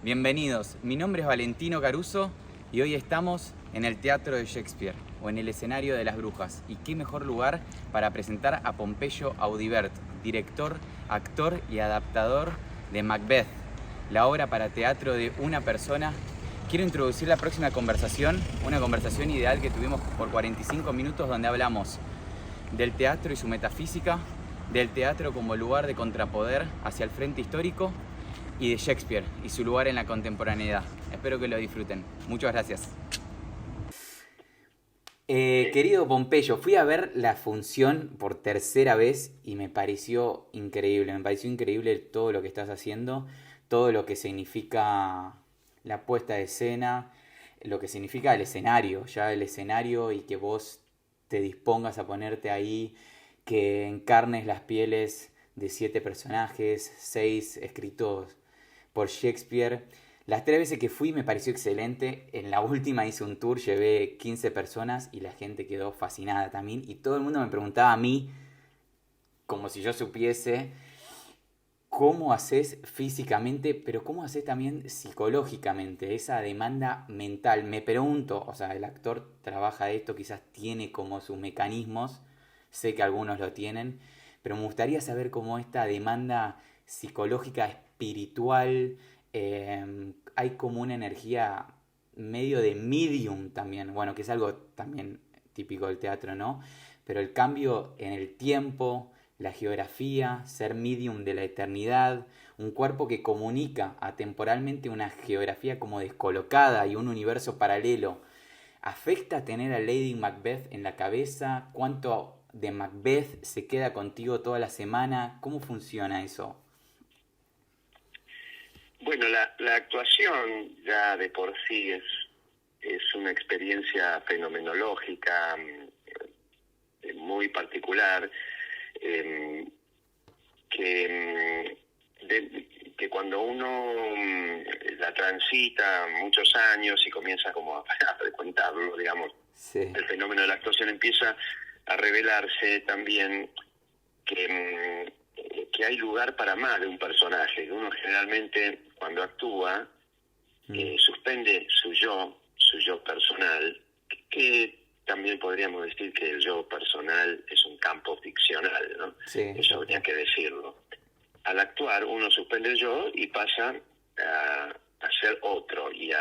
Bienvenidos, mi nombre es Valentino Caruso y hoy estamos en el Teatro de Shakespeare, o en el escenario de las brujas. Y qué mejor lugar para presentar a Pompeyo Audibert, director, actor y adaptador de Macbeth, la obra para teatro de una persona. Quiero introducir la próxima conversación, una conversación ideal que tuvimos por 45 minutos donde hablamos del teatro y su metafísica, del teatro como lugar de contrapoder hacia el frente histórico y de Shakespeare y su lugar en la contemporaneidad. Espero que lo disfruten. Muchas gracias. Querido Pompeyo, fui a ver la función por tercera vez y me pareció increíble. Me pareció increíble todo lo que estás haciendo, todo lo que significa la puesta de escena, lo que significa el escenario, ya el escenario y que vos te dispongas a ponerte ahí, que encarnes las pieles de 7 personajes, 6 escritos por Shakespeare. Las 3 veces que fui me pareció excelente. En la última hice un tour, llevé 15 personas y la gente quedó fascinada también. Y todo el mundo me preguntaba a mí, como si yo supiese, cómo haces físicamente, pero cómo haces también psicológicamente, esa demanda mental. Me pregunto, o sea, el actor trabaja esto, quizás tiene como sus mecanismos, sé que algunos lo tienen, pero me gustaría saber cómo esta demanda psicológica, espiritual, hay como una energía medio de medium también, bueno, que es algo también típico del teatro, ¿no? Pero el cambio en el tiempo, la geografía, ser medium de la eternidad, un cuerpo que comunica atemporalmente una geografía como descolocada y un universo paralelo. ¿Afecta tener a Lady Macbeth en la cabeza? ¿Cuánto de Macbeth se queda contigo toda la semana? ¿Cómo funciona eso? Bueno, la actuación ya de por sí es una experiencia fenomenológica muy particular, eh, que, que cuando uno la transita muchos años y comienza como a frecuentarlo, digamos, Sí. el fenómeno de la actuación empieza a revelarse también que hay lugar para más de un personaje. Uno generalmente cuando actúa Mm. suspende su yo personal, que también podríamos decir que el yo personal es un campo ficcional, ¿no? Sí, Eso tal habría cual. que decirlo. Al actuar uno suspende el yo y pasa a ser otro, y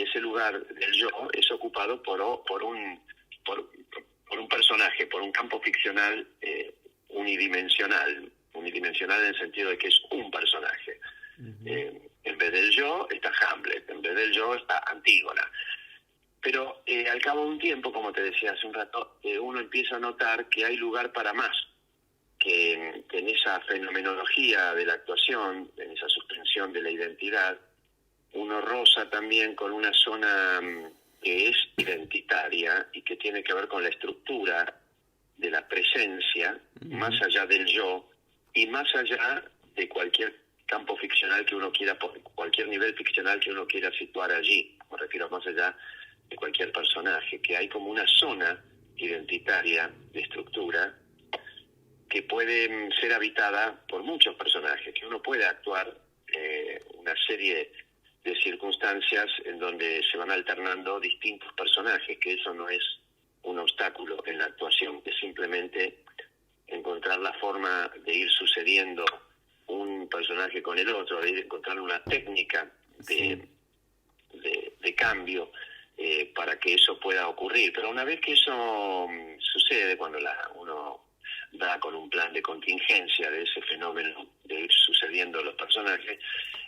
ese lugar del yo es ocupado por un personaje, por un campo ficcional unidimensional en el sentido de que es un personaje. Ujú. En vez del yo está Hamlet, en vez del yo está Antígona. Pero al cabo de un tiempo, como te decía hace un rato, uno empieza a notar que hay lugar para más, que en esa fenomenología de la actuación, en esa suspensión de la identidad, uno roza también con una zona que es identitaria y que tiene que ver con la estructura de la presencia, más Ujú. allá del yo y más allá de cualquier campo ficcional que uno quiera, cualquier nivel ficcional que uno quiera situar allí. Me refiero más allá de cualquier personaje, que hay como una zona identitaria de estructura que puede ser habitada por muchos personajes, que uno puede actuar una serie de circunstancias en donde se van alternando distintos personajes, que eso no es un obstáculo en la actuación, que simplemente encontrar la forma de ir sucediendo un personaje con el otro, de ir encontrar una técnica Sí. de cambio para que eso pueda ocurrir. Pero una vez que eso sucede, cuando uno da con un plan de contingencia de ese fenómeno de ir sucediendo los personajes,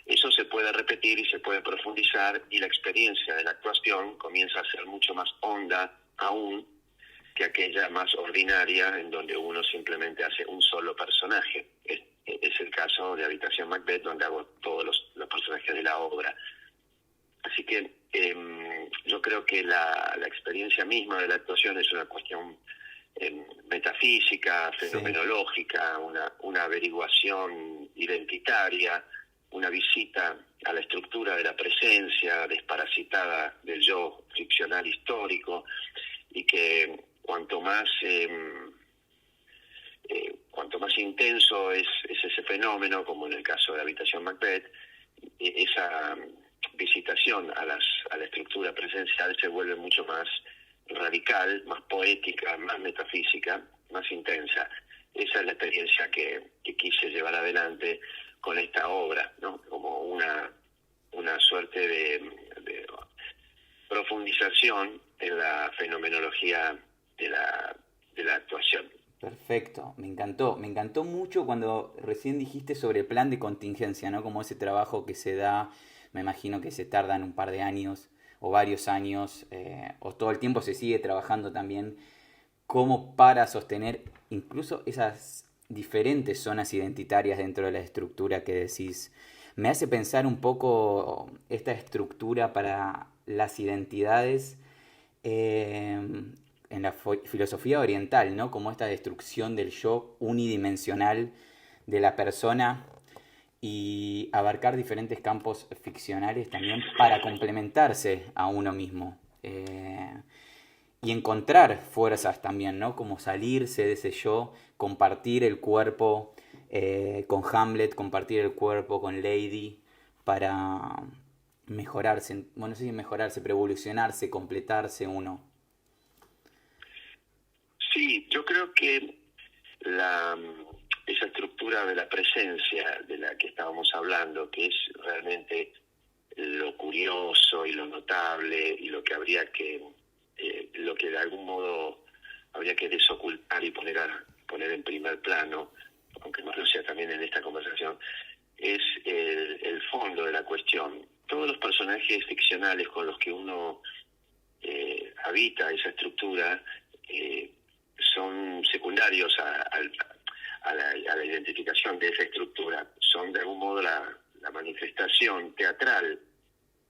eso se puede repetir y se puede profundizar, y la experiencia de la actuación comienza a ser mucho más honda aún que aquella más ordinaria en donde uno simplemente hace un solo personaje. Es el caso de Habitación Macbeth, donde hago todos los personajes de la obra. Así que yo creo que la experiencia misma de la actuación es una cuestión metafísica, Sí. fenomenológica, una averiguación identitaria, una visita a la estructura de la presencia desparasitada del yo ficcional histórico, y que cuanto más intenso es ese fenómeno, como en el caso de Habitación Macbeth, esa visitación a la estructura presencial se vuelve mucho más radical, más poética, más metafísica, más intensa. Esa es la experiencia que quise llevar adelante con esta obra, ¿no? Como una suerte de profundización en la fenomenología de la actuación. Perfecto, me encantó mucho cuando recién dijiste sobre el plan de contingencia, ¿no? Como ese trabajo que se da, me imagino que se tardan un par de años o varios años, o todo el tiempo se sigue trabajando también, como para sostener incluso esas diferentes zonas identitarias dentro de la estructura que decís. Me hace pensar un poco esta estructura para las identidades en la filosofía oriental, ¿no? Como esta destrucción del yo unidimensional de la persona y abarcar diferentes campos ficcionales también para complementarse a uno mismo. Y encontrar fuerzas también, ¿no? Como salirse de ese yo, compartir el cuerpo con Hamlet, compartir el cuerpo con Lady para mejorarse, bueno, no sé si mejorarse, pero evolucionarse, completarse uno. Sí, yo creo que esa estructura de la presencia de la que estábamos hablando, que es realmente lo curioso y lo notable y lo que habría lo que de algún modo habría que desocultar y poner en primer plano, aunque no lo sea también en esta conversación, es el fondo de la cuestión. Todos los personajes ficcionales con los que uno habita esa estructura son secundarios a la identificación de esa estructura, son de algún modo la manifestación teatral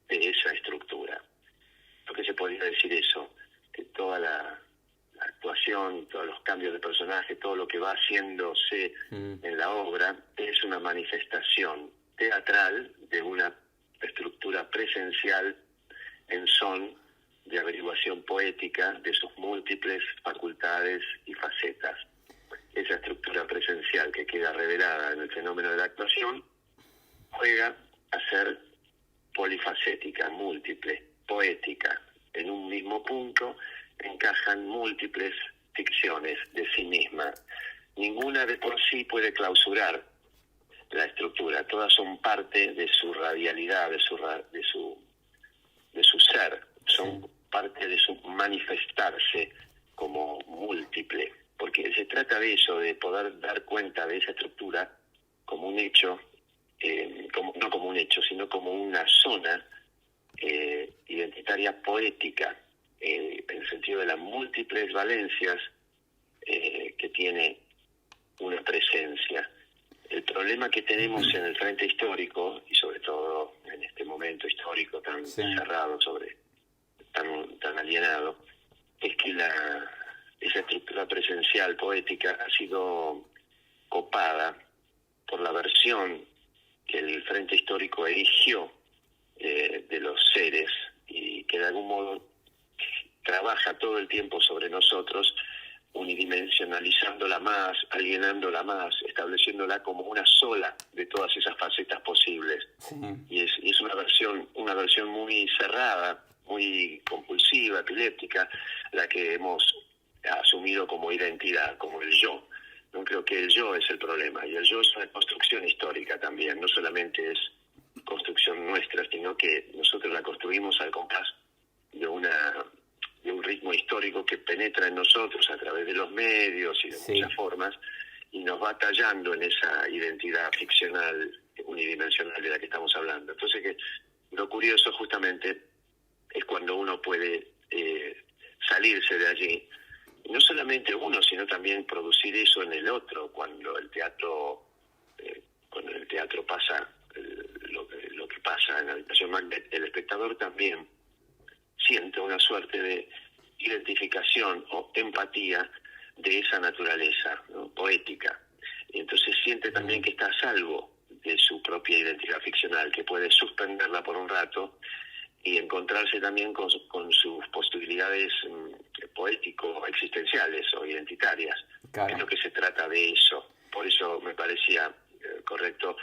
de esa estructura. Lo que se podría decir eso, que toda la actuación, todos los cambios de personaje, todo lo que va haciéndose en la obra es una manifestación teatral de una estructura presencial en son de averiguación poética de sus múltiples facultades y facetas. Esa estructura presencial que queda revelada en el fenómeno de la actuación juega a ser polifacética, múltiple, poética. En un mismo punto encajan múltiples ficciones de sí misma. Ninguna de por sí puede clausurar la estructura. Todas son parte de su radialidad, de su ser. Son parte de su manifestarse como múltiple. Porque se trata de eso, de poder dar cuenta de esa estructura como un hecho, no como un hecho, sino como una zona identitaria poética, en el sentido de las múltiples valencias que tiene una presencia. El problema que tenemos en el frente histórico, y sobre todo en este momento histórico tan cerrado, tan alienado, es que esa estructura presencial poética ha sido copada por la versión que el frente histórico erigió de los seres y que de algún modo trabaja todo el tiempo sobre nosotros, unidimensionalizándola más, alienándola más, estableciéndola como una sola de todas esas facetas posibles. Sí. Y es una versión muy cerrada, muy compulsiva, epiléptica, la que hemos asumido como identidad, como el yo. No creo que el yo es el problema, y el yo es una construcción histórica también, no solamente es construcción nuestra, sino que nosotros la construimos al compás de un ritmo histórico que penetra en nosotros a través de los medios y de muchas formas, y nos va tallando en esa identidad ficcional unidimensional de la que estamos hablando. Entonces, que lo curioso justamente es cuando uno puede salirse de allí, y no solamente uno, sino también producir eso en el otro, cuando el teatro pasa lo que pasa en la habitación Macbeth, el espectador también siente una suerte de identificación o empatía de esa naturaleza, ¿no?, poética. Y entonces siente también que está a salvo de su propia identidad ficcional, que puede suspenderla por un rato y encontrarse también con sus posibilidades poético-existenciales o identitarias. Claro. Es lo que se trata de eso. Por eso me parecía correcto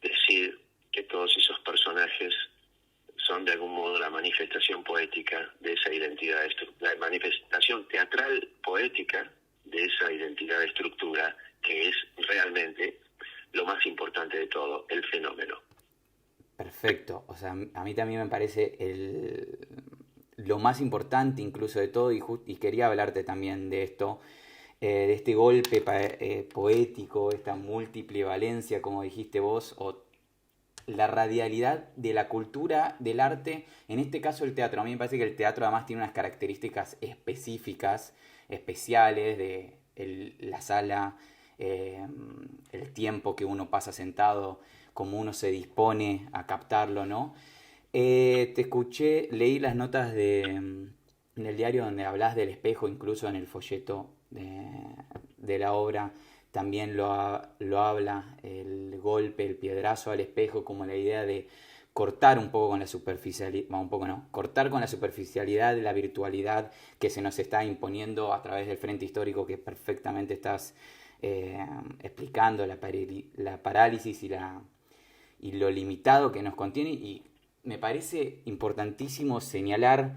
decir que todos esos personajes manifestación poética de esa identidad, la manifestación teatral poética de esa identidad de estructura, que es realmente lo más importante de todo, el fenómeno. Perfecto. O sea, a mí también me parece lo más importante incluso de todo, y quería hablarte también de esto, de este golpe poético, esta múltiple valencia, como dijiste vos, o la radialidad de la cultura, del arte, en este caso el teatro. A mí me parece que el teatro además tiene unas características específicas, especiales, de la sala, el tiempo que uno pasa sentado, cómo uno se dispone a captarlo, ¿no? Te escuché, leí las notas del diario donde hablas del espejo, incluso en el folleto de la obra también lo habla, el golpe, el piedrazo al espejo, como la idea de cortar un poco con la superficialidad, bueno, un poco no, cortar con la superficialidad, la virtualidad que se nos está imponiendo a través del frente histórico que perfectamente estás explicando, la parálisis y lo limitado que nos contiene. Y me parece importantísimo señalar,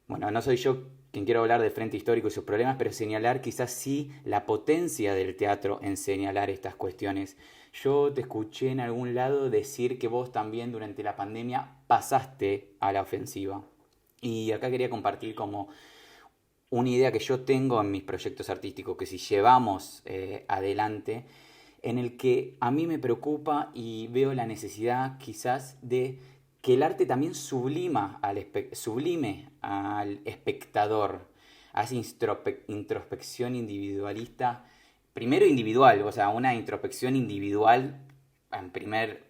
bueno, no soy yo quien quiero hablar del frente histórico y sus problemas, pero señalar quizás sí la potencia del teatro en señalar estas cuestiones. Yo te escuché en algún lado decir que vos también durante la pandemia pasaste a la ofensiva. Y acá quería compartir como una idea que yo tengo en mis proyectos artísticos, que si llevamos adelante, en el que a mí me preocupa y veo la necesidad quizás de que el arte también sublime al espectador, a esa introspección individualista, primero individual, o sea, una introspección individual en primer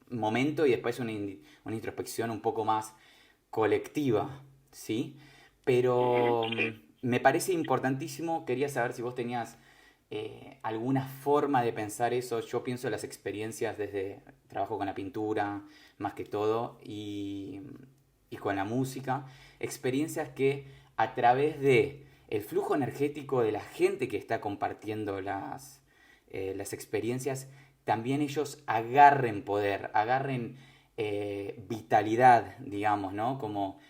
momento, y después una introspección un poco más colectiva, ¿sí? Pero Sí. me parece importantísimo, quería saber si vos tenías alguna forma de pensar eso. Yo pienso las experiencias desde trabajo con la pintura, más que todo, y con la música. Experiencias que a través de el flujo energético de la gente que está compartiendo las experiencias, también ellos agarren poder, agarren vitalidad, digamos, ¿no? Como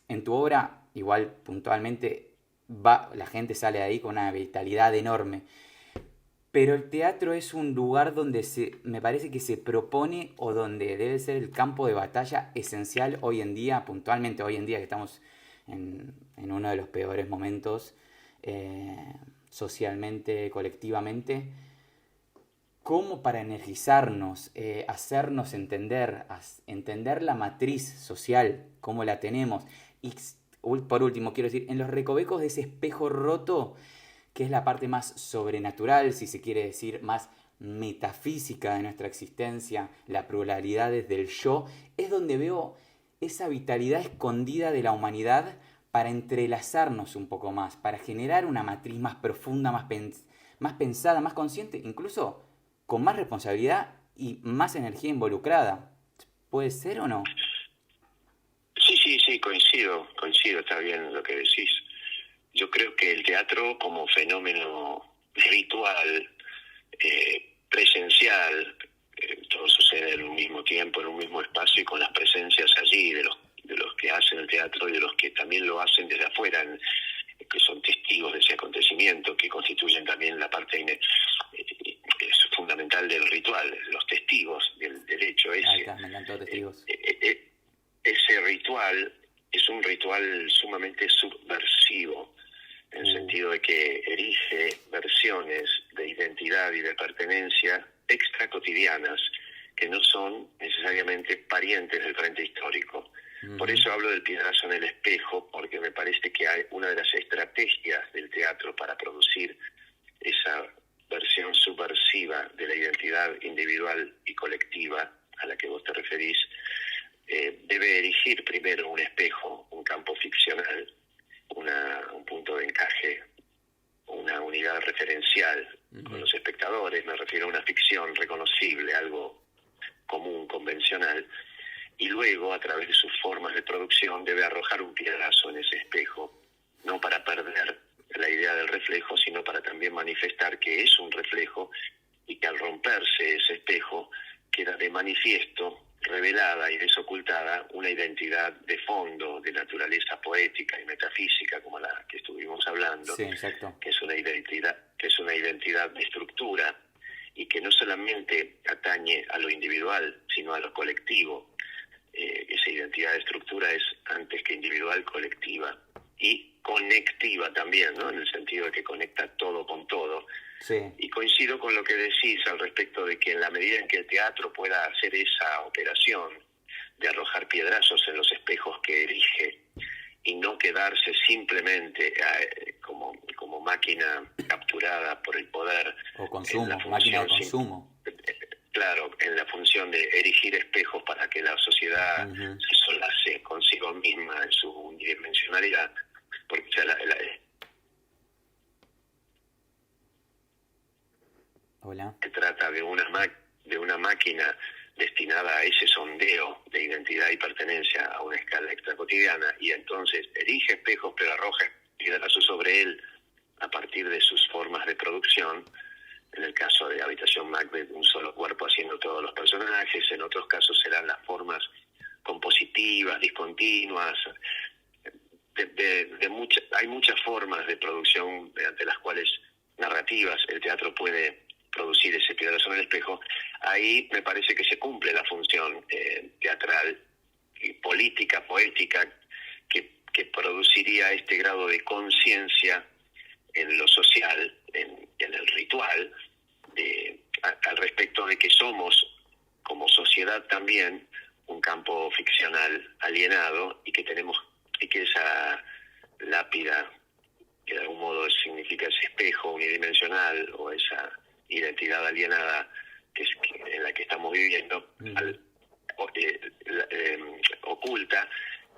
en tu obra, igual puntualmente, la gente sale de ahí con una vitalidad enorme. Pero el teatro es un lugar donde me parece que se propone, o donde debe ser el campo de batalla esencial hoy en día, puntualmente hoy en día que estamos en uno de los peores momentos socialmente, colectivamente, como para energizarnos, hacernos entender, entender la matriz social, cómo la tenemos. Y por último, quiero decir, en los recovecos de ese espejo roto, que es la parte más sobrenatural, si se quiere decir, más metafísica de nuestra existencia, la pluralidad desde el yo, es donde veo esa vitalidad escondida de la humanidad para entrelazarnos un poco más, para generar una matriz más profunda, más pensada, más consciente, incluso con más responsabilidad y más energía involucrada. ¿Puede ser o no? Sí, coincido, está bien lo que decís. Yo creo que el teatro como fenómeno ritual, presencial, todo sucede en un mismo tiempo, en un mismo espacio y con las presencias allí de los que hacen el teatro y de los que también lo hacen desde afuera, que son testigos de ese acontecimiento, que constituyen también la parte es fundamental del ritual, los testigos del hecho ese. Ahí está, me encantó, testigos. Ese ritual es un ritual sumamente subversivo, en el sentido de que erige versiones de identidad y de pertenencia extra cotidianas, que no son necesariamente parientes del frente histórico. Por eso hablo del piedrazo en el espejo, porque me parece que hay una de las estrategias del teatro para producir esa versión subversiva de la identidad individual y colectiva a la que vos te referís, debe erigir primero un espejo, un campo ficcional, un punto de encaje, una unidad referencial con los espectadores. Me refiero a una ficción reconocible, algo común, convencional, y luego, a través de sus formas de producción, debe arrojar un piedrazo en ese espejo, no para perder la idea del reflejo, sino para también manifestar que es un reflejo y que al romperse ese espejo queda de manifiesto revelada y desocultada una identidad de fondo, de naturaleza poética y metafísica, como la que estuvimos hablando, Sí, exacto. que es una identidad de estructura y que no solamente atañe a lo individual, sino a lo colectivo. Esa identidad de estructura es, antes que individual, colectiva y conectiva también, ¿no? En el sentido de que conecta todo con todo. Sí. Y coincido con lo que decís al respecto de que en la medida en que el teatro pueda hacer esa operación de arrojar piedrazos en los espejos que erige y no quedarse simplemente como máquina capturada por el poder, O consumo, en la máquina de función, consumo. claro, en la función de erigir espejos para que la sociedad Uh-huh. se solace consigo misma en su unidimensionalidad, porque o sea, Hola. se trata de una máquina destinada a ese sondeo de identidad y pertenencia a una escala extracotidiana, y entonces erige espejos pero arroja piedrazos sobre él a partir de sus formas de producción. En el caso de Habitación Macbeth, un solo cuerpo haciendo todos los personajes. En otros casos serán las formas compositivas, discontinuas. Hay muchas formas de producción mediante las cuales narrativas el teatro puede producir ese piedrazo en el espejo. Ahí me parece que se cumple la función teatral y política, poética, que produciría este grado de conciencia en lo social, en el ritual, al respecto de que somos, como sociedad también, un campo ficcional alienado, y que esa lápida, que de algún modo significa ese espejo unidimensional o esa identidad alienada en la que estamos viviendo, oculta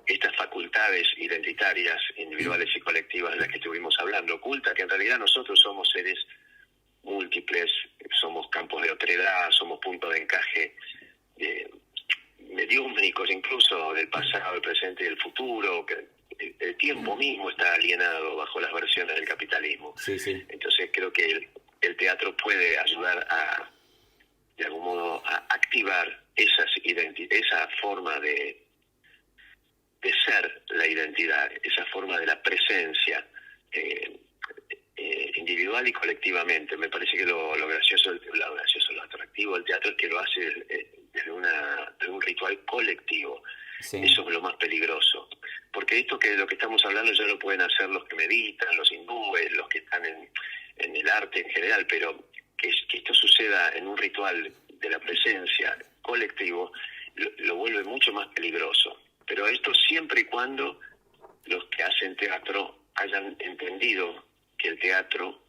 estas facultades identitarias, individuales y colectivas de las que estuvimos hablando. Oculta que en realidad nosotros somos seres múltiples, somos campos de otredad, somos puntos de encaje mediúmnicos, incluso del pasado, del presente y del futuro, que el tiempo mismo está alienado bajo las versiones del capitalismo. Sí, sí. Entonces creo que el teatro puede ayudar de algún modo, a activar esa forma de ser la identidad, esa forma de la presencia individual y colectivamente. Me parece que lo gracioso, lo atractivo del teatro es que lo hace desde un ritual colectivo. Sí. Eso es lo más peligroso, porque esto que lo que estamos hablando ya lo pueden hacer los que meditan, los hindúes, los que están en el arte en general, pero que esto suceda en un ritual de la presencia colectivo lo vuelve mucho más peligroso. Pero esto siempre y cuando los que hacen teatro hayan entendido que el teatro,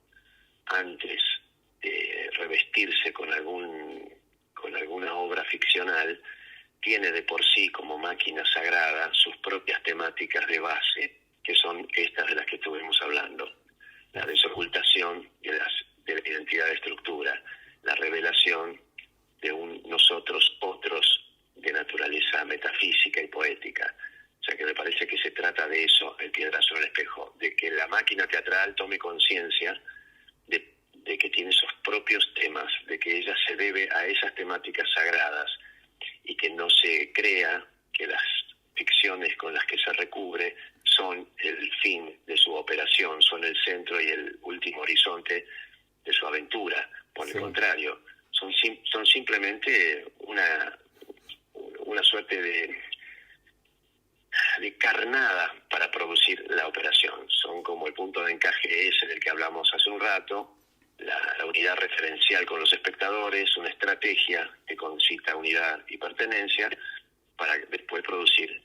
antes de revestirse con alguna obra ficcional, tiene de por sí, como máquina sagrada, sus propias temáticas de base, que son estas de las que estuvimos hablando: la desocultación de la identidad de estructura, la revelación de un nosotros otros de naturaleza metafísica y poética. O sea que me parece que se trata de eso, el piedrazo en el espejo, de que la máquina teatral tome conciencia de que tiene sus propios temas, de que ella se debe a esas temáticas sagradas, y que no se crea que las ficciones con las que se recubre son el fin de su operación, son el centro y el último horizonte de su aventura. Por el contrario, son simplemente una suerte de carnada para producir la operación. Son como el punto de encaje ese del que hablamos hace un rato, la unidad referencial con los espectadores, una estrategia que concita unidad y pertenencia para después producir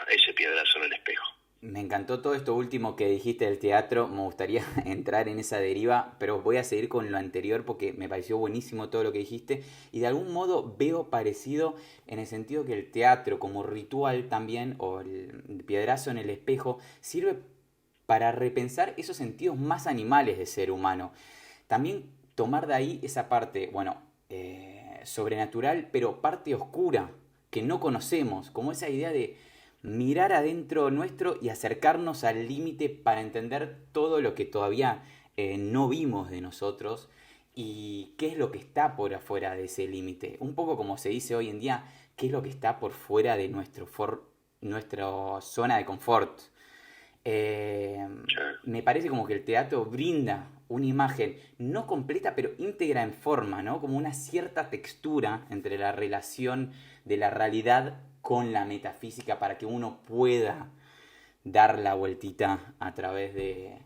ese piedrazo en el espejo. Me encantó todo esto último que dijiste del teatro, me gustaría entrar en esa deriva, pero voy a seguir con lo anterior porque me pareció buenísimo todo lo que dijiste, y de algún modo veo parecido en el sentido que el teatro como ritual también, o el piedrazo en el espejo, sirve para repensar esos sentidos más animales del ser humano. También tomar de ahí esa parte, sobrenatural, pero parte oscura que no conocemos, como esa idea de mirar adentro nuestro y acercarnos al límite para entender todo lo que todavía no vimos de nosotros y qué es lo que está por afuera de ese límite. Un poco como se dice hoy en día, qué es lo que está por fuera de nuestra zona de confort. Eh, Me parece como que el teatro brinda una imagen no completa, pero íntegra en forma, ¿no? Como una cierta textura entre la relación de la realidad con la metafísica para que uno pueda dar la vueltita a través de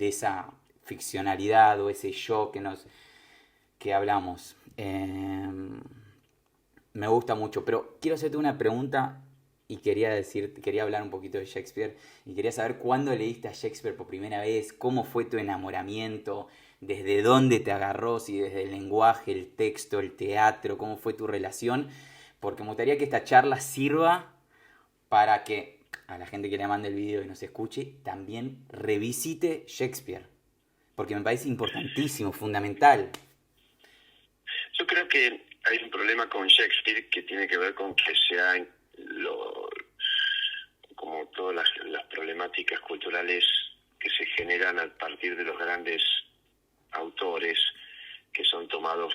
esa ficcionalidad o ese yo que hablamos. Me gusta mucho, pero quiero hacerte una pregunta y quería hablar un poquito de Shakespeare y quería saber cuándo leíste a Shakespeare por primera vez, cómo fue tu enamoramiento, desde dónde te agarró, si desde el lenguaje, el texto, el teatro, cómo fue tu relación, porque me gustaría que esta charla sirva para que a la gente que le mande el video y nos escuche también revisite Shakespeare, porque me parece importantísimo, fundamental. Yo creo que hay un problema con Shakespeare que tiene que ver con que como todas las problemáticas culturales que se generan a partir de los grandes autores que son tomados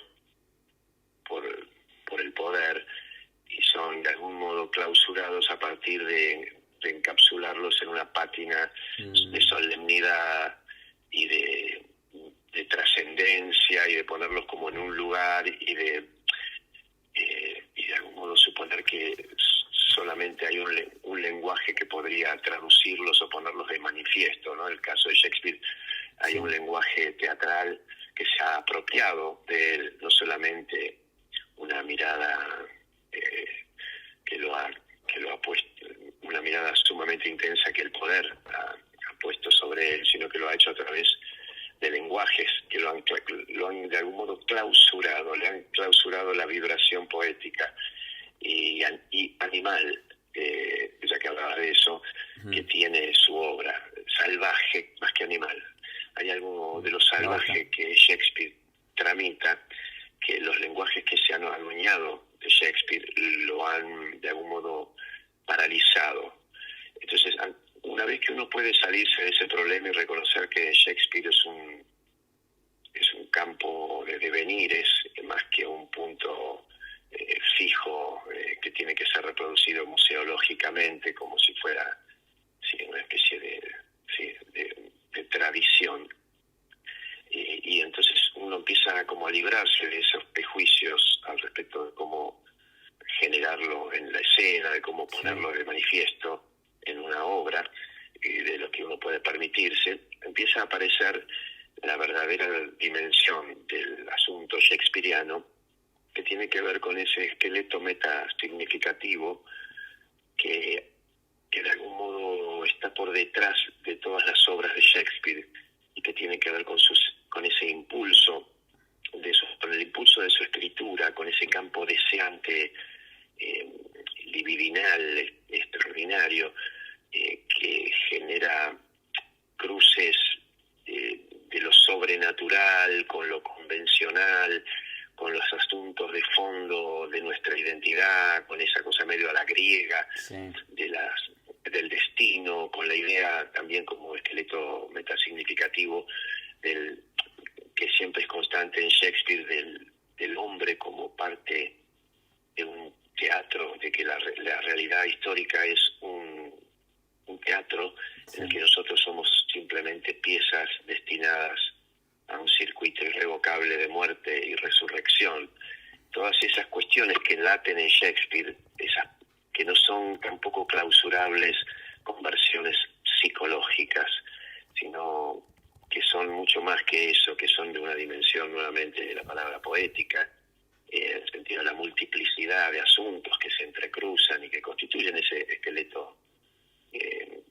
por el poder y son de algún modo clausurados a partir de encapsularlos en una pátina de solemnidad y de trascendencia y de ponerlos como en un lugar y de algún modo suponer que solamente hay un lenguaje que podría traducirlos o ponerlos de manifiesto, ¿no? En el caso de Shakespeare hay un lenguaje teatral que se ha apropiado de él, no solamente una mirada que lo ha puesto, una mirada sumamente intensa que el poder ha puesto sobre él, sino que lo ha hecho a través de lenguajes que lo han de algún modo clausurado, le han clausurado la vibración poética y animal, ya que hablaba de eso, que tiene su obra, salvaje más que animal. Hay algo de lo salvaje que Shakespeare tramita, que los lenguajes que se han adueñado de Shakespeare lo han de algún modo paralizado. Entonces, una vez que uno puede salirse de ese problema y reconocer que Shakespeare es un campo de devenires más que un punto fijo que tiene que ser reproducido museológicamente como si fuera una especie de tradición, y entonces uno empieza como a librarse de esos prejuicios al respecto de cómo generarlo en la escena, de cómo ponerlo de manifiesto en una obra y de lo que uno puede permitirse. Empieza a aparecer la verdadera dimensión del asunto shakespeariano, que tiene que ver con ese esqueleto metasignificativo que de algún modo está por detrás de todas las obras de Shakespeare y que tiene que ver con ese impulso con el impulso de su escritura, con ese campo deseante, libidinal, extraordinario, que genera cruces de lo sobrenatural con lo convencional, con los asuntos de fondo de nuestra identidad, con esa cosa medio a la griega, del destino, con la idea también como esqueleto metasignificativo que siempre es constante en Shakespeare del hombre como parte de un teatro, de que la realidad histórica es un teatro en el que nosotros somos simplemente piezas destinadas a un circuito irrevocable de muerte y resurrección. Todas esas cuestiones que laten en Shakespeare, esas que no son tampoco clausurables con versiones psicológicas, sino que son mucho más que eso, que son de una dimensión nuevamente de la palabra poética, en el sentido de la multiplicidad de asuntos que se entrecruzan y que constituyen ese esqueleto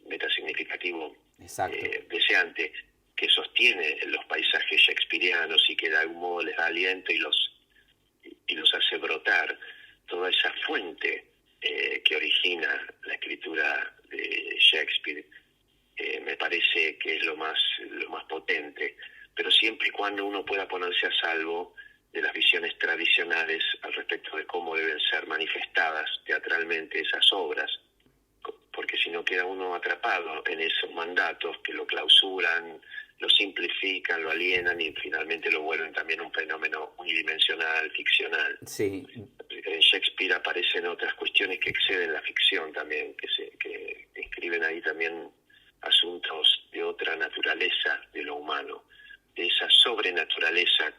metasignificativo deseante que sostiene los paisajes shakespearianos y que de algún modo les da aliento y los hace brotar toda esa fuente que origina la escritura de Shakespeare. Me parece que es lo más potente, pero siempre y cuando uno pueda ponerse a salvo de las visiones tradicionales al respecto de cómo deben ser manifestadas teatralmente esas obras, porque si no queda uno atrapado en esos mandatos que lo clausuran, lo simplifican, lo alienan y finalmente lo vuelven también un fenómeno unidimensional, ficcional. Sí. En Shakespeare aparecen otras cuestiones que exceden la ficción también, que escriben ahí también asuntos de otra naturaleza de lo humano, de esa sobrenaturaleza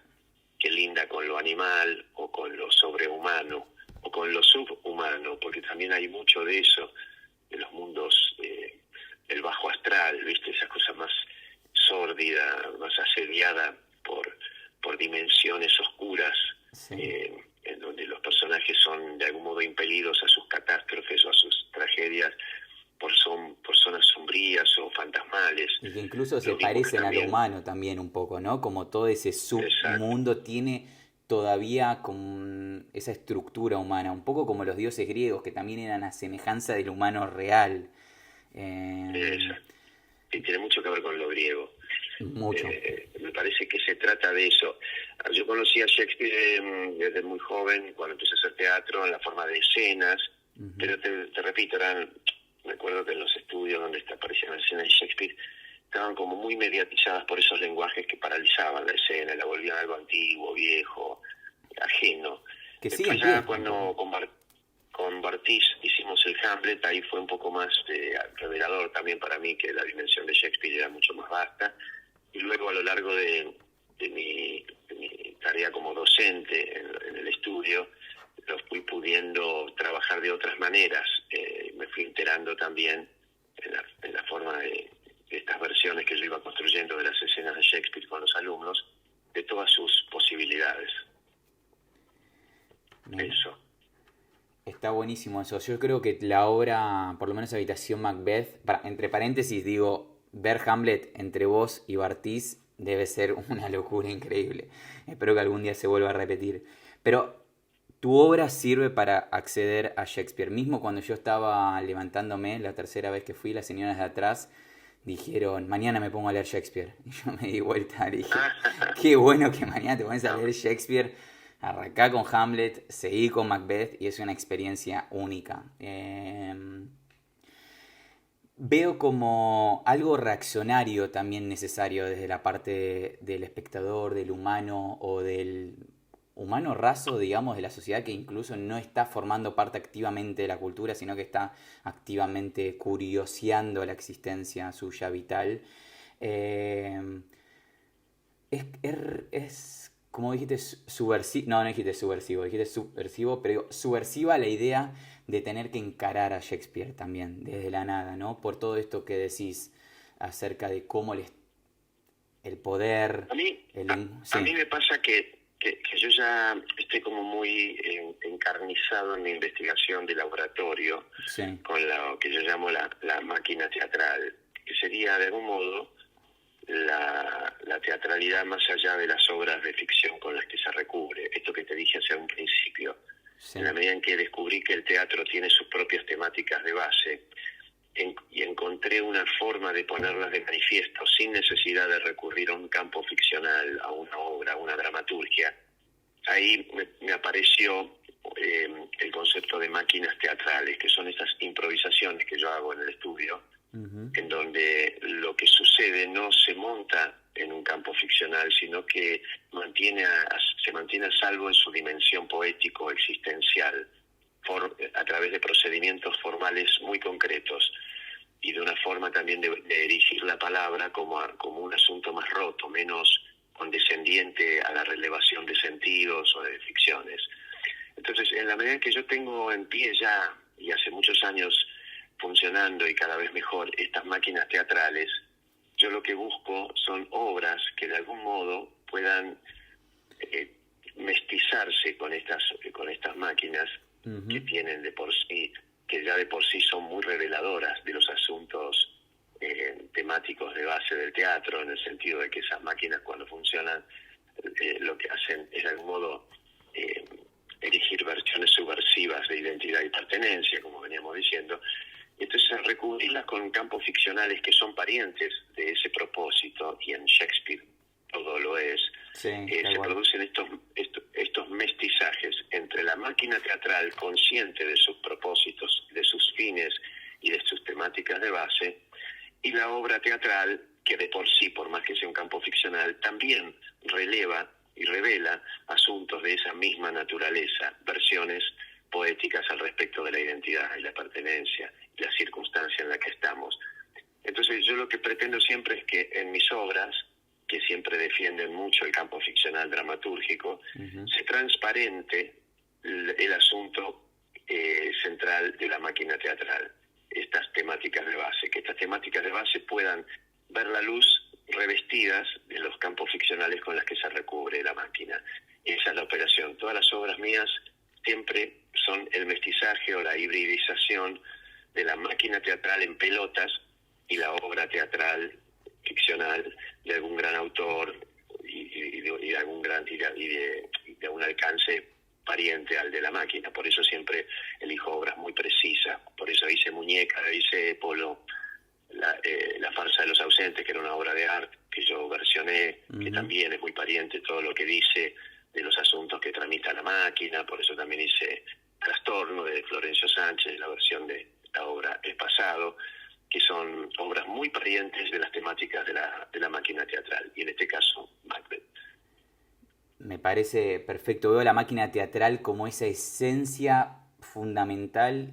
que linda con lo animal o con lo sobrehumano o con lo subhumano, porque también hay mucho de eso, de los mundos del bajo astral, ¿viste? Esas cosas más sórdidas, más asediadas por dimensiones oscuras, Sí. en donde los personajes son de algún modo impelidos a sus catástrofes o a sus tragedias por zonas sombrías o fantasmales. Y que incluso se Lo mismo que parecen a lo también, humano también un poco, ¿no? Como todo ese exacto, submundo tiene todavía como esa estructura humana, un poco como los dioses griegos, que también eran a semejanza del humano real. Eh, exacto. Y tiene mucho que ver con lo griego. mucho. Me parece que se trata de eso. Yo conocí a Shakespeare desde muy joven, cuando empecé a hacer teatro, en la forma de escenas, Ujú. pero te repito, me acuerdo que en los estudios donde aparecían las escenas de Shakespeare estaban como muy mediatizadas por esos lenguajes que paralizaban la escena, la volvían algo antiguo, viejo, ajeno. Que sigue Después en pie ya un poco. cuando con Bartiz hicimos el Hamlet, ahí fue un poco más revelador también para mí, que la dimensión de Shakespeare era mucho más vasta. Y luego a lo largo de mi tarea como docente en el estudio, lo fui pudiendo trabajar de otras maneras. Me fui enterando también en la forma de estas versiones que yo iba construyendo de las escenas de Shakespeare con los alumnos, de todas sus posibilidades. Me- Eso. Está buenísimo eso. Yo creo que la obra, por lo menos Habitación Macbeth, entre paréntesis digo, ver Hamlet entre vos y Bartiz debe ser una locura increíble. Espero que algún día se vuelva a repetir. Pero tu obra sirve para acceder a Shakespeare. Mismo cuando yo estaba levantándome, la tercera vez que fui, las señoras de atrás dijeron, mañana me pongo a leer Shakespeare. Y yo me di vuelta y dije, qué bueno que mañana te pones a No, leer Shakespeare. Arrancá con Hamlet, seguí con Macbeth y es una experiencia única. Veo como algo reaccionario también necesario desde la parte del espectador, del humano o del humano raso, digamos, de la sociedad que incluso no está formando parte activamente de la cultura, sino que está activamente curioseando la existencia suya vital. Eh, como dijiste, subversivo, no dijiste subversivo, dijiste subversivo, pero digo, subversiva la idea de tener que encarar a Shakespeare también, desde la nada, ¿no? Por todo esto que decís acerca de cómo el poder, A mí, a sí, mí me pasa que yo ya estoy como muy encarnizado en mi investigación de laboratorio sí, con lo que yo llamo la máquina teatral, que sería de algún modo la teatralidad más allá de las obras de ficción con las que se recubre. Esto que te dije hace un principio, sí, en la medida en que descubrí que el teatro tiene sus propias temáticas de base, y encontré una forma de ponerlas de manifiesto sin necesidad de recurrir a un campo ficcional, a una obra, a una dramaturgia. Ahí me apareció el concepto de máquinas teatrales, que son estas improvisaciones que yo hago en el estudio, ujú, en donde lo que sucede no se monta en un campo ficcional, sino que se mantiene a salvo en su dimensión poético-existencial, a través de procedimientos formales muy concretos y de una forma también de erigir la palabra como un asunto más roto, menos condescendiente a la relevación de sentidos o de ficciones. Entonces, en la medida en que yo tengo en pie ya, y hace muchos años funcionando y cada vez mejor, estas máquinas teatrales, yo lo que busco son obras que de algún modo puedan mestizarse con estas máquinas ujú. que tienen de por sí, que ya de por sí son muy reveladoras de los asuntos temáticos de base del teatro, en el sentido de que esas máquinas cuando funcionan lo que hacen es de algún modo elegir versiones subversivas de identidad y pertenencia, como veníamos diciendo. Entonces, al recubrirlas con campos ficcionales que son parientes de ese propósito, y en Shakespeare todo lo es, Sí, tal se cual. producen estos mestizajes entre la máquina teatral consciente de sus propósitos, de sus fines y de sus temáticas de base, y la obra teatral que de por sí, por más que sea un campo ficcional, también releva y revela asuntos de esa misma naturaleza, versiones poéticas al respecto de la identidad y la pertenencia y la circunstancia en la que estamos. Entonces yo lo que pretendo siempre es que en mis obras, que siempre defienden mucho el campo ficcional dramatúrgico, se transparente el asunto central de la máquina teatral, estas temáticas de base, que estas temáticas de base puedan ver la luz revestidas de los campos ficcionales con las que se recubre la máquina. Esa es la operación. Todas las obras mías siempre son el mestizaje o la hibridización de la máquina teatral en pelotas y la obra teatral ficcional de algún gran autor y de algún gran y de un alcance pariente al de la máquina. Por eso siempre elijo obras muy precisas. Por eso hice Muñeca, hice Polo, la farsa de los ausentes, que era una obra de arte que yo versioné, que también es muy pariente todo lo que dice de los asuntos que tramita la máquina. Por eso también hice Trastorno de Florencio Sánchez, la versión de la obra El Pasado, que son obras muy parientes de las temáticas de la máquina teatral, y en este caso Macbeth. Me parece perfecto. Veo la máquina teatral como esa esencia fundamental,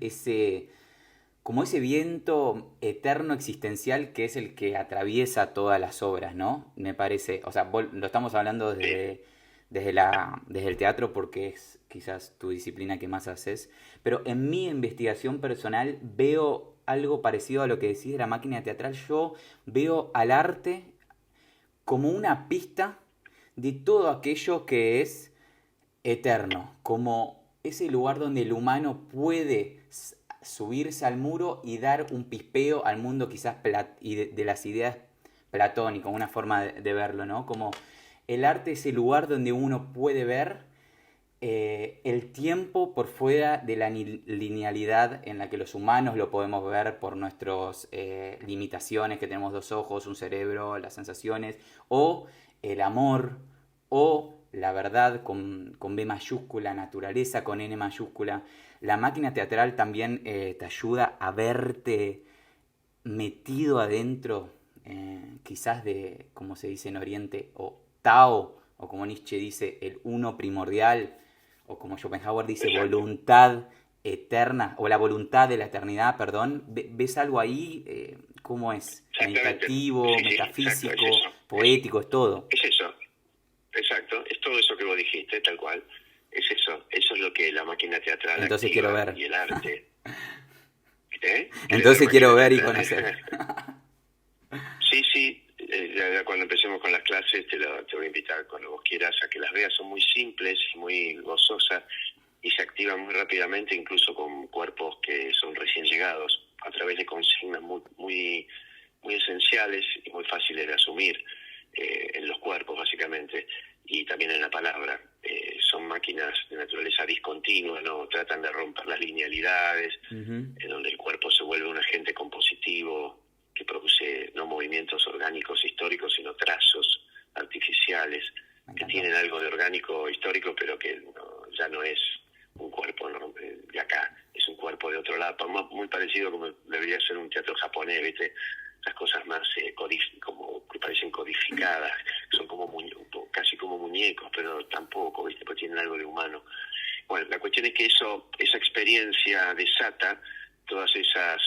como ese viento eterno existencial que es el que atraviesa todas las obras, ¿no? Me parece, o sea, lo estamos hablando desde el teatro porque es quizás tu disciplina que más haces, pero en mi investigación personal veo algo parecido a lo que decís de la máquina teatral. Yo veo al arte como una pista de todo aquello que es eterno, como ese lugar donde el humano puede subirse al muro y dar un pispeo al mundo quizás y de las ideas platónicas, una forma de verlo, ¿no? Como el arte es el lugar donde uno puede ver el tiempo por fuera de la linealidad en la que los humanos lo podemos ver por nuestras limitaciones, que tenemos 2 ojos, un cerebro, las sensaciones, o el amor, o la verdad con B mayúscula, naturaleza con N mayúscula. La máquina teatral también te ayuda a verte metido adentro, quizás de, como se dice en Oriente, o Tao, o como Nietzsche dice, el uno primordial, o como Schopenhauer dice, voluntad eterna, o la voluntad de la eternidad, perdón. ¿Ves algo ahí? ¿Cómo es? ¿Meditativo, sí, metafísico, exacto, poético, es todo? Es eso, exacto, es todo eso que vos dijiste, tal cual. Es eso es lo que la máquina teatral Entonces activa, quiero ver. y el arte. Entonces quiero ver y conocer. Sí, ya cuando empecemos con las clases te voy a invitar cuando vos quieras a que las veas. Son muy simples y muy gozosas y se activan muy rápidamente, incluso con cuerpos que son recién llegados, a través de consignas muy esenciales y muy fáciles de asumir en los cuerpos, básicamente, y también en la palabra. Son máquinas de naturaleza discontinua, ¿no? Tratan de romper las linealidades, en donde el cuerpo se vuelve un agente compositivo que produce no movimientos orgánicos históricos, sino trazos artificiales que tienen algo de orgánico histórico, pero que ya no es un cuerpo, ¿no?, de acá, es un cuerpo de otro lado, muy parecido como debería ser un teatro japonés, ¿viste? Esas cosas más como que parecen codificadas, son como casi como muñecos, pero tampoco, ¿viste? Pues tienen algo de humano. Bueno, la cuestión es que esa experiencia desata todas esas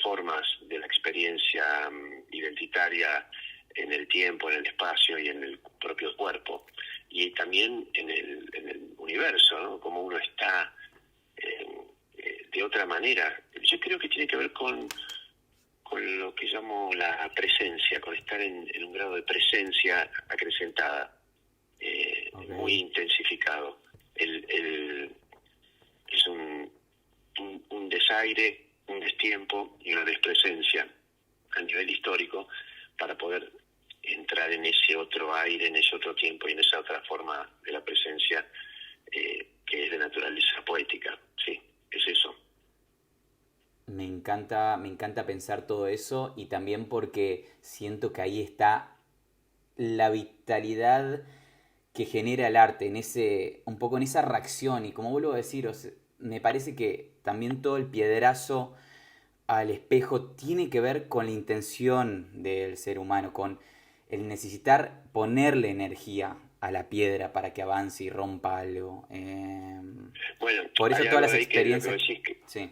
formas de la experiencia identitaria en el tiempo, en el espacio y en el propio cuerpo, y también en el universo, ¿no? Como uno está de otra manera. Yo creo que tiene que ver con lo que llamo la presencia, con estar en un grado de presencia acrecentada, muy intensificado. Es un desaire, un destiempo y una despresencia a nivel histórico para poder entrar en ese otro aire, en ese otro tiempo y en esa otra forma de la presencia que es de naturaleza poética. Sí, es eso. Me encanta pensar todo eso, y también porque siento que ahí está la vitalidad que genera el arte, un poco en esa reacción. Y como vuelvo a decir, me parece que también todo el piedrazo al espejo tiene que ver con la intención del ser humano, con el necesitar ponerle energía a la piedra para que avance y rompa algo. Bueno, Por eso hay todas algo las ahí que lo que experiencias... vos decís que, Sí,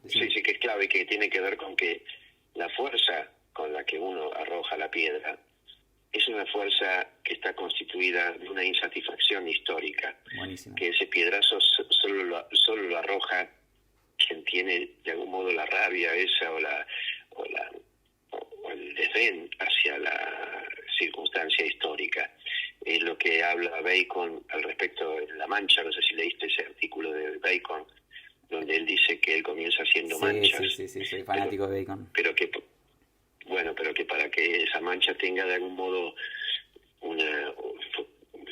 sí, sí, que es clave, que tiene que ver con que la fuerza con la que uno arroja la piedra es una fuerza que está constituida de una insatisfacción histórica, buenísimo. que ese piedrazo solo lo arroja quien tiene de algún modo la rabia esa o el desdén hacia la circunstancia histórica. Es lo que habla Bacon al respecto de La Mancha. No sé si leíste ese artículo de Bacon, donde él dice que él comienza haciendo manchas, Sí, soy fanático de Bacon. pero que para que esa mancha tenga de algún modo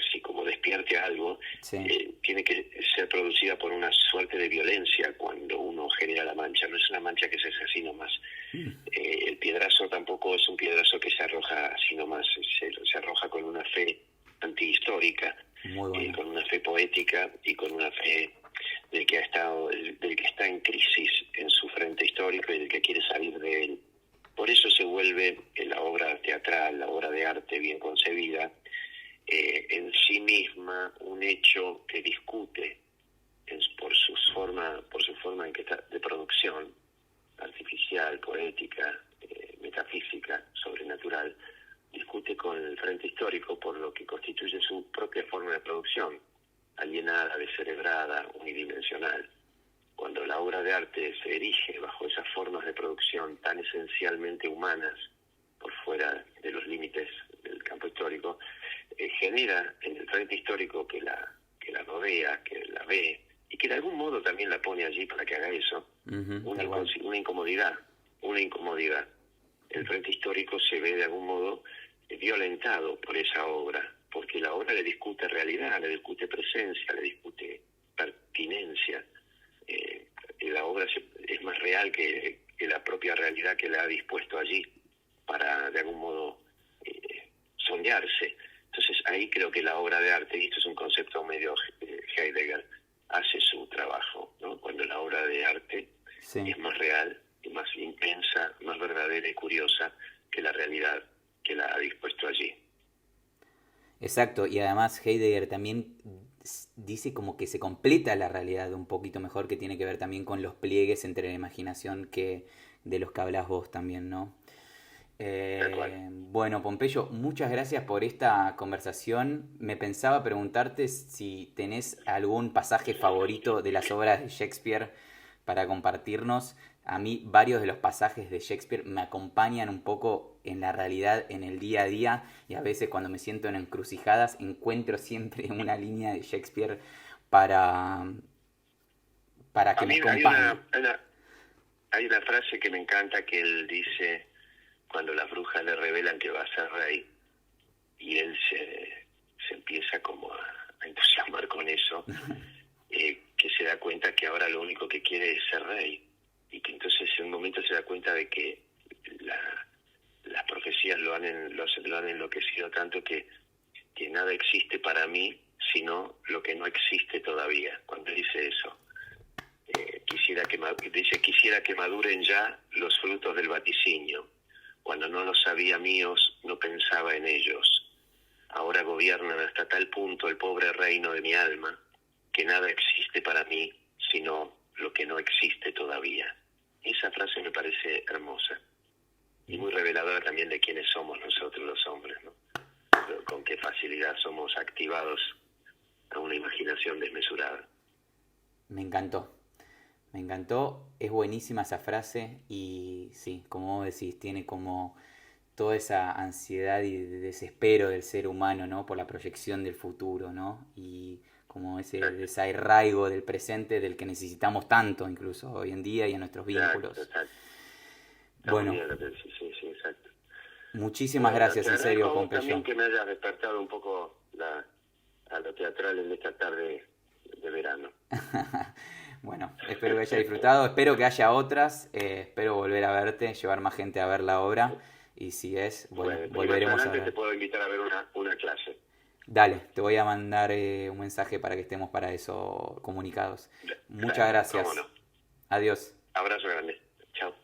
así como despierte algo, Sí. tiene que ser producida por una suerte de violencia cuando uno genera la mancha. No es una mancha que se hace así nomás. El piedrazo tampoco es un piedrazo que se arroja así nomás, se arroja con una fe antihistórica, Muy bueno. con una fe poética y con una fe del que está en crisis en su frente histórico y del que quiere salir de él. Por eso se vuelve la obra teatral, la obra de arte bien concebida, en sí misma un hecho que discute por su forma en que está de producción artificial, poética, metafísica, sobrenatural, discute con el frente histórico por lo que constituye su propia forma de producción, alienada, descerebrada, unidimensional. Cuando la obra de arte se erige bajo esas formas de producción tan esencialmente humanas, por fuera de los límites del campo histórico, genera en el frente histórico que la rodea, que la ve, y que de algún modo también la pone allí para que haga eso, una incomodidad. El frente histórico se ve de algún modo violentado por esa obra, porque la obra le discute realidad, le discute presencia, le discute pertinencia. La obra es más real que la propia realidad que le ha dispuesto allí para de algún modo sondearse. Entonces ahí creo que la obra de arte, y esto es un concepto medio Heidegger, hace su trabajo, ¿no? Cuando la obra de arte es más real y más intensa, más verdadera y curiosa que la realidad que la ha dispuesto allí. Exacto, y además Heidegger también dice como que se completa la realidad un poquito mejor, que tiene que ver también con los pliegues entre la imaginación de los que hablas vos también, ¿no? Bueno, Pompeyo, muchas gracias por esta conversación. Me pensaba preguntarte si tenés algún pasaje favorito de las obras de Shakespeare para compartirnos. A mí varios de los pasajes de Shakespeare me acompañan un poco en la realidad, en el día a día, y a veces cuando me siento en encrucijadas encuentro siempre una línea de Shakespeare para, para que me acompañe. Hay una frase que me encanta que él dice cuando las brujas le revelan que va a ser rey, y él se empieza como a entusiasmar con eso, que se da cuenta que ahora lo único que quiere es ser rey, y que entonces en un momento se da cuenta de que las profecías lo han enloquecido tanto que nada existe para mí sino lo que no existe todavía. Cuando dice eso, quisiera que maduren ya los frutos del vaticinio. Cuando no los sabía míos, no pensaba en ellos. Ahora gobiernan hasta tal punto el pobre reino de mi alma, que nada existe para mí, sino lo que no existe todavía. Esa frase me parece hermosa y muy reveladora también de quiénes somos nosotros los hombres, ¿no? Con qué facilidad somos activados a una imaginación desmesurada. Me encantó. Me encantó, es buenísima esa frase y sí, como vos decís, tiene como toda esa ansiedad y desespero del ser humano, ¿no? Por la proyección del futuro, ¿no? Y como ese desarraigo del presente del que necesitamos tanto incluso hoy en día y en nuestros vínculos. Exacto. Bueno, Sí, exacto. Muchísimas gracias, en serio, Pompeyo. También que me hayas despertado un poco a lo teatral en esta tarde de verano. Bueno, espero que haya disfrutado, espero que haya otras, espero volver a verte, llevar más gente a ver la obra y si es, bueno, volveremos a ver. Te puedo invitar a ver una clase. Dale, te voy a mandar un mensaje para que estemos para eso comunicados. Muchas gracias. Cómo no. Adiós. Abrazo grande. Chao.